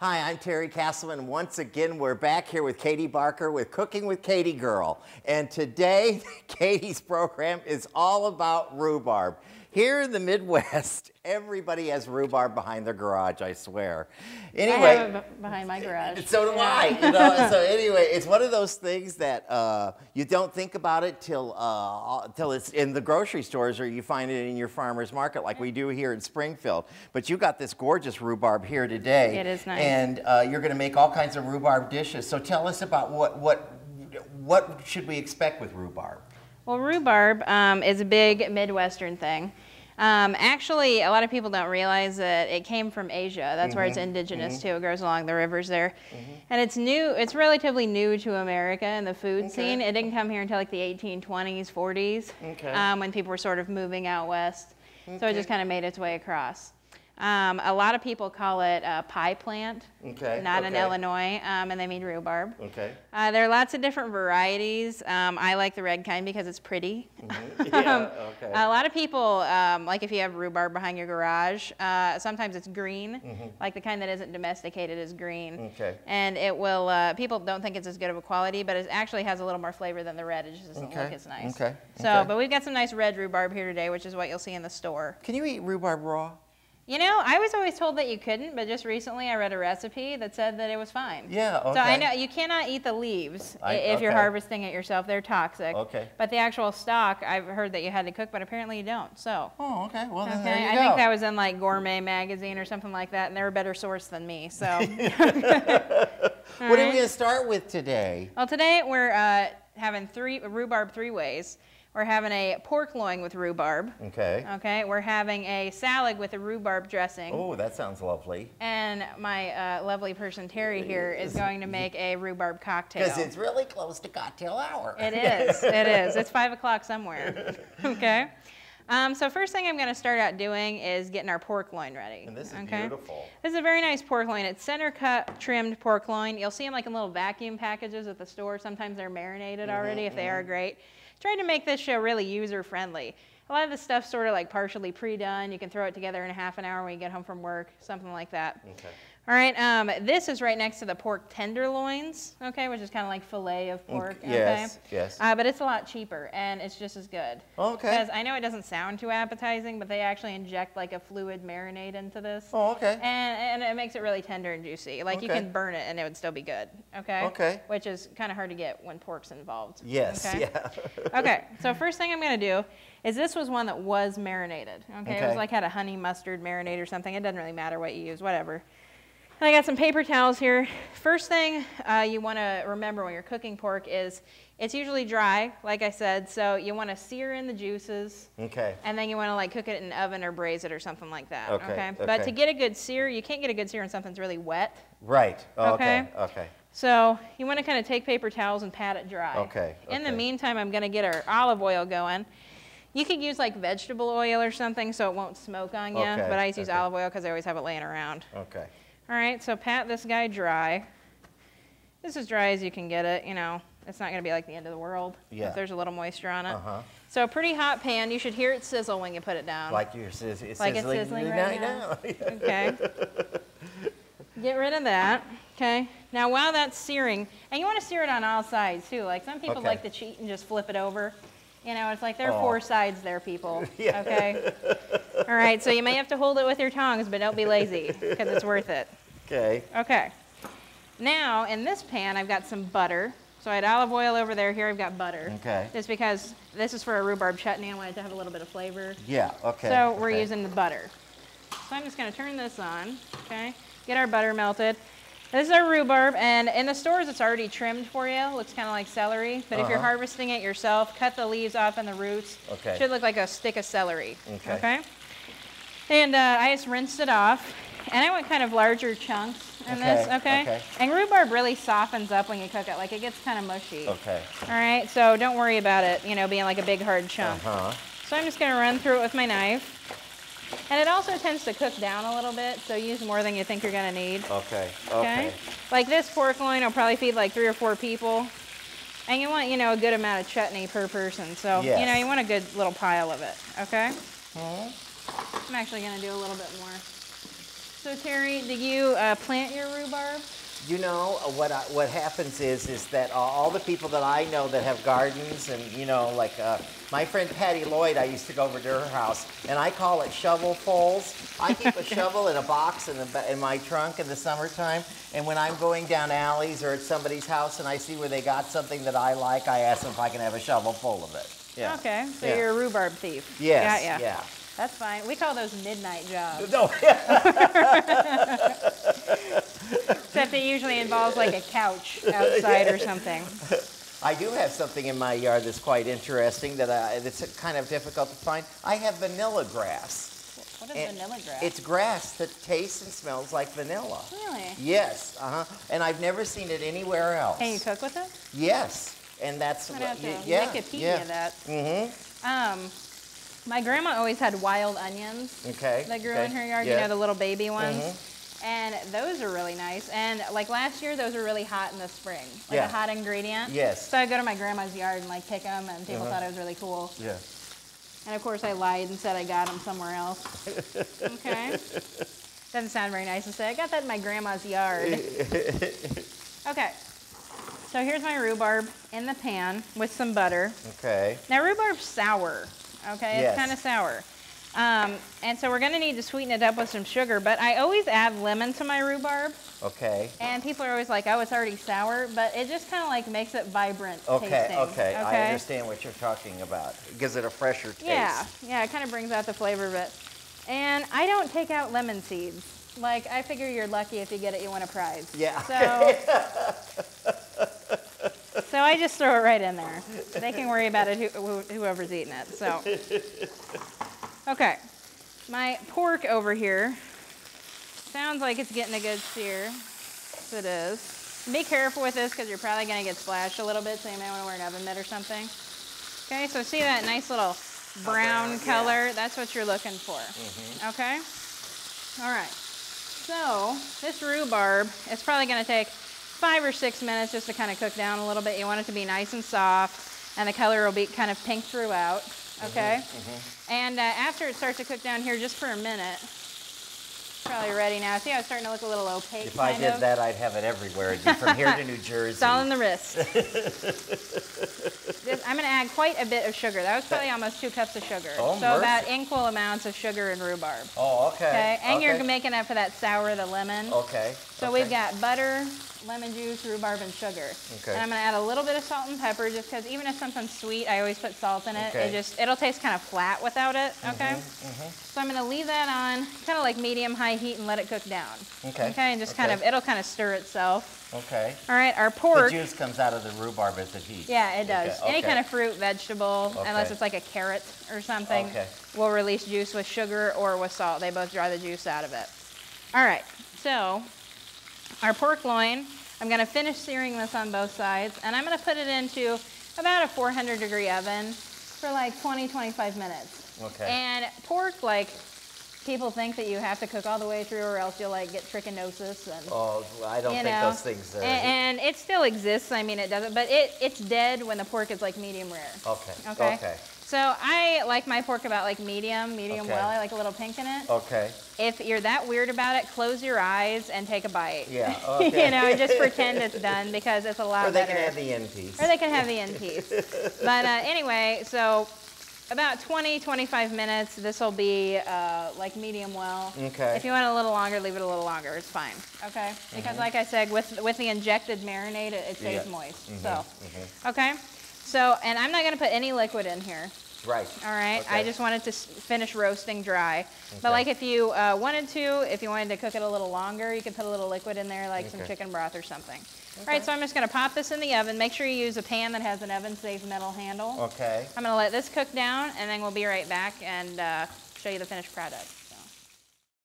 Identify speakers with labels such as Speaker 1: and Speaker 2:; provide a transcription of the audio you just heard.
Speaker 1: Hi, I'm Terry Castleman. Once again, we're back here with Caitie Barker with Cooking with Caitie Girl. And today, Caitie's program is all about rhubarb. Here in the Midwest, everybody has rhubarb behind their garage, I swear. Anyway,
Speaker 2: I have it behind my garage.
Speaker 1: So do I. You know? So anyway, it's one of those things that you don't think about it till it's in the grocery stores or you find it in your farmer's market like we do here in Springfield. But you got this gorgeous rhubarb here today.
Speaker 2: It is nice.
Speaker 1: And you're going to make all kinds of rhubarb dishes. So tell us about what should we expect with rhubarb?
Speaker 2: Well, rhubarb is a big Midwestern thing. Actually, a lot of people don't realize that it came from Asia. That's where it's indigenous to. It grows along the rivers there. And it's new. It's relatively new to America in the food scene. It didn't come here until like the 1820s, 40s, when people were sort of moving out west. So it just kind of made its way across. A lot of people call it a pie plant, not in Illinois, and they mean rhubarb. There are lots of different varieties. I like the red kind because it's pretty. A lot of people, like if you have rhubarb behind your garage, sometimes it's green, like the kind that isn't domesticated is green. And it will, people don't think it's as good of a quality, but it actually has a little more flavor than the red. It just doesn't look as nice. So, but we've got some nice red rhubarb here today, which is what you'll see in the store.
Speaker 1: Can you eat rhubarb raw?
Speaker 2: You know, I was always told that you couldn't, but just recently I read a recipe that said that it was fine.
Speaker 1: Yeah,
Speaker 2: So I know you cannot eat the leaves if you're harvesting it yourself. They're toxic. But the actual stalk, I've heard that you had to cook, but apparently you don't. So.
Speaker 1: Oh, okay. Well, then there you
Speaker 2: I
Speaker 1: go.
Speaker 2: think that was in like Gourmet magazine or something like that, and they're a better source than me. So.
Speaker 1: What are we going to start with today?
Speaker 2: Well, today we're having rhubarb three ways. We're having a pork loin with rhubarb. We're having a salad with a rhubarb dressing.
Speaker 1: Oh, that sounds lovely.
Speaker 2: And my lovely person Terry here is going to make a rhubarb cocktail.
Speaker 1: Because it's really close to cocktail hour.
Speaker 2: It is. It is. It's 5 o'clock somewhere. So first thing I'm going to start out doing is getting our pork loin ready.
Speaker 1: And this is beautiful.
Speaker 2: This is a very nice pork loin. It's center cut, trimmed pork loin. You'll see them like in little vacuum packages at the store. Sometimes they're marinated already if they are great. Tried to make this show really user-friendly. A lot of the stuff's sort of like partially pre-done. You can throw it together in a half an hour when you get home from work, something like that. All right, this is right next to the pork tenderloins, which is kind of like fillet of pork.
Speaker 1: Yes.
Speaker 2: But it's a lot cheaper, and it's just as good. Because I know it doesn't sound too appetizing, but they actually inject like a fluid marinade into this. And it makes it really tender and juicy. Like you can burn it, and it would still be good. Which is kind of hard to get when pork's involved. So first thing I'm going to do is this was one that was marinated. It was like had a honey mustard marinade or something. It doesn't really matter what you use, whatever. And I got some paper towels here. First thing you want to remember when you're cooking pork is it's usually dry, like I said, so you want to sear in the juices. And then you want to like cook it in an oven or braise it or something like that. But to get a good sear, you can't get a good sear when something's really wet. So you want to kind of take paper towels and pat it dry. In the meantime, I'm going to get our olive oil going. You could use like vegetable oil or something so it won't smoke on you, but I use olive oil because I always have it laying around. All right, so pat this guy dry. This is as dry as you can get it. You know, it's not going to be like the end of the world if there's a little moisture on it. So a pretty hot pan. You should hear it sizzle when you put it down.
Speaker 1: Like you're sizzling.
Speaker 2: Like it's sizzling right now. Get rid of that. Now while that's searing, and you want to sear it on all sides too. Like some people like to cheat and just flip it over. You know, it's like there are 4 sides there, people. All right, so you may have to hold it with your tongs, but don't be lazy because it's worth it. Now, in this pan, I've got some butter. So I had olive oil over there. Here I've got butter. Just because this is for a rhubarb chutney. I want it to have a little bit of flavor. So we're using the butter. So I'm just going to turn this on, get our butter melted. This is our rhubarb, and in the stores it's already trimmed for you. Looks kind of like celery, but if you're harvesting it yourself, cut the leaves off and the roots. Should look like a stick of celery. And I just rinsed it off, and I went kind of larger chunks in this. And rhubarb really softens up when you cook it, like it gets kind of mushy. All right, so don't worry about it, you know, being like a big hard chunk. So I'm just going to run through it with my knife. And it also tends to cook down a little bit, so use more than you think you're going to need. Like this pork loin will probably feed like 3 or 4 people. And you want, you know, a good amount of chutney per person. So, you know, you want a good little pile of it, I'm actually going to do a little bit more. So Terry, do you plant your rhubarb?
Speaker 1: You know, what happens is that all the people that I know that have gardens and, you know, like my friend Patty Lloyd, I used to go over to her house, and I call it shovelfuls. I keep a shovel in a box in my trunk in the summertime, and when I'm going down alleys or at somebody's house and I see where they got something that I like, I ask them if I can have a shovel full of it. Yeah.
Speaker 2: Okay, so you're a rhubarb thief.
Speaker 1: Yes,
Speaker 2: yeah. That's fine. We call those midnight jobs.
Speaker 1: No.
Speaker 2: Except it usually involves like a couch outside or something.
Speaker 1: I do have something in my yard that's quite interesting that's kind of difficult to find. I have vanilla grass.
Speaker 2: What is vanilla grass?
Speaker 1: It's grass that tastes and smells like vanilla.
Speaker 2: Really?
Speaker 1: Yes, and I've never seen it anywhere else.
Speaker 2: Can you cook with it?
Speaker 1: Yes, and that's
Speaker 2: I'd have to Wikipedia that. Mm-hmm. My grandma always had wild onions that grew in her yard, you know, the little baby ones. Mm-hmm. And those are really nice. And like last year, those were really hot in the spring, like a hot ingredient. Yes. So I'd go to my grandma's yard and like pick them, and people thought it was really cool. Yeah. And of course, I lied and said I got them somewhere else. Okay. Doesn't sound very nice to say. I got that in my grandma's yard. Okay. So here's my rhubarb in the pan with some butter. Okay. Now rhubarb's sour. Okay, it's kind of sour. And so we're going to need to sweeten it up with some sugar, but I always add lemon to my rhubarb. Okay. And people are always like, oh, it's already sour, but it just kind of like makes it vibrant tasting. Okay, I understand what you're talking about. It gives it a fresher taste. Yeah, it kind of brings out the flavor of it. And I don't take out lemon seeds. Like, I figure you're lucky if you get it, you win a prize. Yeah. So I just throw it right in there. They can worry about it, whoever's eating it. So, okay, my pork over here sounds like it's getting a good sear. Yes, it is. Be careful with this because you're probably going to get splashed a little bit, so you may want to wear an oven mitt or something. Okay, so see that nice little brown color? Yeah. That's what you're looking for. Mm-hmm. Okay? All right. So this rhubarb is probably going to take 5 or 6 minutes just to kind of cook down a little bit. You want it to be nice and soft, and the color will be kind of pink throughout, okay? Mm-hmm. And after it starts to cook down here just for a minute, it's probably ready now. See how it's starting to look a little opaque? If I did that, I'd have it everywhere. It'd be from here to New Jersey. It's all in the wrist. I'm going to add quite a bit of sugar. That was probably almost 2 cups of sugar. Oh, so about equal amounts of sugar and rhubarb. Oh, okay. And you're making up for that sour, the lemon. Okay. So we've got butter, lemon juice, rhubarb, and sugar. Okay. And I'm going to add a little bit of salt and pepper just because even if something's sweet, I always put salt in it. Okay. It'll taste kind of flat without it, okay? So I'm going to leave that on kind of like medium-high heat and let it cook down. Okay. Okay, and just kind of, it'll kind of stir itself. Okay. All right, our pork. The juice comes out of the rhubarb at the heat. Yeah, it does. Okay. Any kind of fruit, vegetable, unless it's like a carrot or something, will release juice with sugar or with salt. They both dry the juice out of it. All right, so our pork loin, I'm going to finish searing this on both sides, and I'm going to put it into about a 400-degree oven for like 20-25 minutes. Okay. And pork, like, people think that you have to cook all the way through or else you'll like get trichinosis. And, I don't think those things are. And it still exists. I mean, it doesn't, but it's dead when the pork is like medium rare. Okay. Okay. Okay. So I like my pork about like medium well. I like a little pink in it. Okay. If you're that weird about it, close your eyes and take a bite. Yeah. Okay. You know, and just pretend it's done because it's a lot better. Or they can have the end piece. Or they can have the end piece. But anyway, so about 20-25 minutes. This will be like medium well. Okay. If you want it a little longer, leave it a little longer. It's fine. Okay. Because like I said, with the injected marinade, it stays moist. So. Okay. So, and I'm not going to put any liquid in here. Right. All right. Okay. I just wanted to finish roasting dry. Okay. But like if you wanted to cook it a little longer, you could put a little liquid in there, like some chicken broth or something. Okay. All right, so I'm just going to pop this in the oven. Make sure you use a pan that has an oven-safe metal handle. Okay. I'm going to let this cook down, and then we'll be right back and show you the finished product.